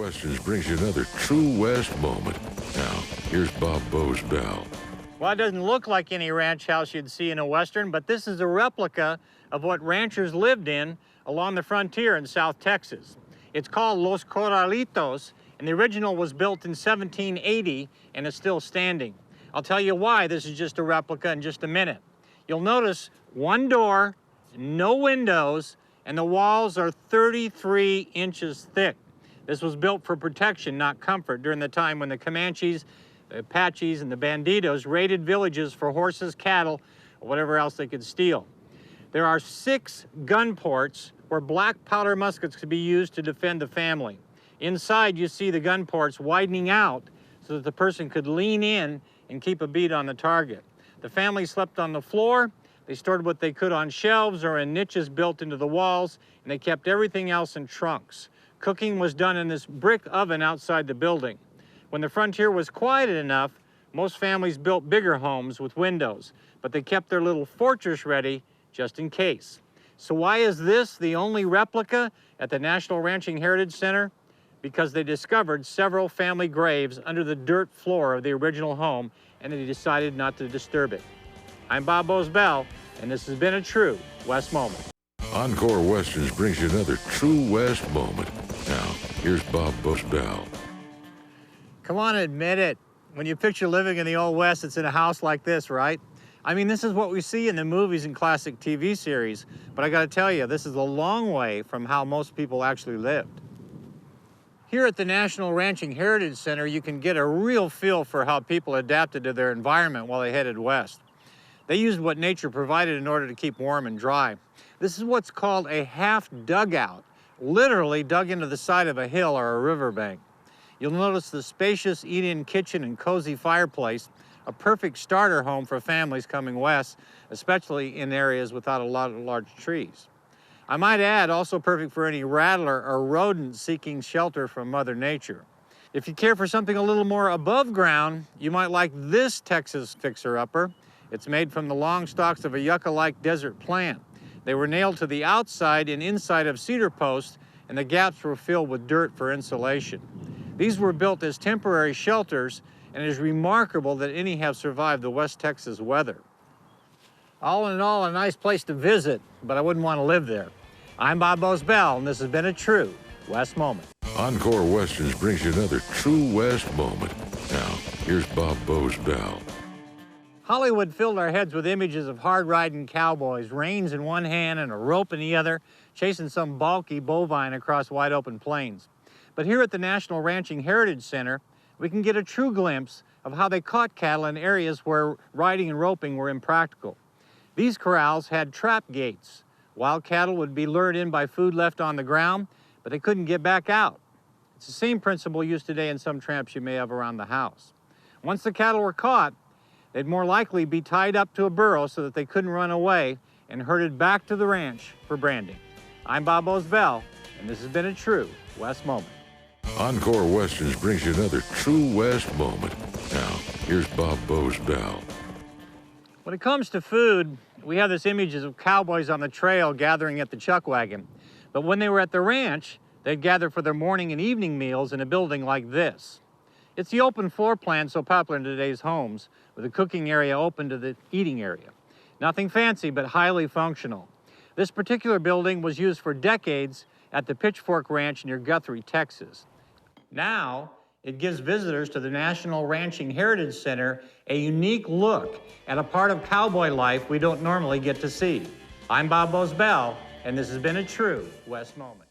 Westerns brings you another True West moment. Now, here's Bob Boze Bell. Well, it doesn't look like any ranch house you'd see in a Western, but this is a replica of what ranchers lived in along the frontier in South Texas. It's called Lois Carlitos, and the original was built in 1780 and is still standing. I'll tell you why this is just a replica in just a minute. You'll notice one door, no windows, and the walls are 33 inches thick. This was built for protection, not comfort, during the time when the Comanches, the Apaches, and the Bandidos raided villages for horses, cattle, or whatever else they could steal. There are 6 gun ports where black powder muskets could be used to defend the family. Inside, you see the gun ports widening out so that the person could lean in and keep a bead on the target. The family slept on the floor. They stored what they could on shelves or in niches built into the walls, and they kept everything else in trunks. Cooking was done in this brick oven outside the building. When the frontier was quiet enough, most families built bigger homes with windows, but they kept their little fortress ready just in case. So why is this the only replica at the National Ranching Heritage Center? Because they discovered several family graves under the dirt floor of the original home, and they decided not to disturb it. I'm Bob Boze Bell, and this has been a True West moment. Encore Westerns brings you another True West moment. Now, here's Bob Boze Bell. Come on, admit it. When you picture living in the Old West, it's in a house like this, right? I mean, this is what we see in the movies and classic TV series, but I gotta tell you, this is a long way from how most people actually lived. Here at the National Ranching Heritage Center, you can get a real feel for how people adapted to their environment while they headed west. They used what nature provided in order to keep warm and dry. This is what's called a half dugout, literally dug into the side of a hill or a riverbank. You'll notice the spacious eat-in kitchen and cozy fireplace, a perfect starter home for families coming west, especially in areas without a lot of large trees. I might add, also perfect for any rattler or rodent seeking shelter from Mother Nature. If you care for something a little more above ground, you might like this Texas fixer-upper. It's made from the long stalks of a yucca-like desert plant. They were nailed to the outside and inside of cedar posts, and the gaps were filled with dirt for insulation. These were built as temporary shelters, and it is remarkable that any have survived the West Texas weather. All in all, a nice place to visit, but I wouldn't want to live there. I'm Bob Boze Bell, and this has been a True West moment. Encore Westerns brings you another True West moment. Now, here's Bob Boze Bell. Hollywood filled our heads with images of hard-riding cowboys, reins in one hand and a rope in the other, chasing some bulky bovine across wide-open plains. But here at the National Ranching Heritage Center, we can get a true glimpse of how they caught cattle in areas where riding and roping were impractical. These corrals had trap gates. Wild cattle would be lured in by food left on the ground, but they couldn't get back out. It's the same principle used today in some traps you may have around the house. Once the cattle were caught, they'd more likely be tied up to a burro so that they couldn't run away and herded back to the ranch for branding. I'm Bob Boze Bell, and this has been a True West moment. Encore Westerns brings you another True West moment. Now, here's Bob Boze Bell. When it comes to food, we have this images of cowboys on the trail gathering at the chuck wagon. But when they were at the ranch, they'd gather for their morning and evening meals in a building like this. It's the open floor plan so popular in today's homes, with a cooking area open to the eating area. Nothing fancy, but highly functional. This particular building was used for decades at the Pitchfork Ranch near Guthrie, Texas. Now, it gives visitors to the National Ranching Heritage Center a unique look at a part of cowboy life we don't normally get to see. I'm Bob Boze Bell, and this has been a True West moment.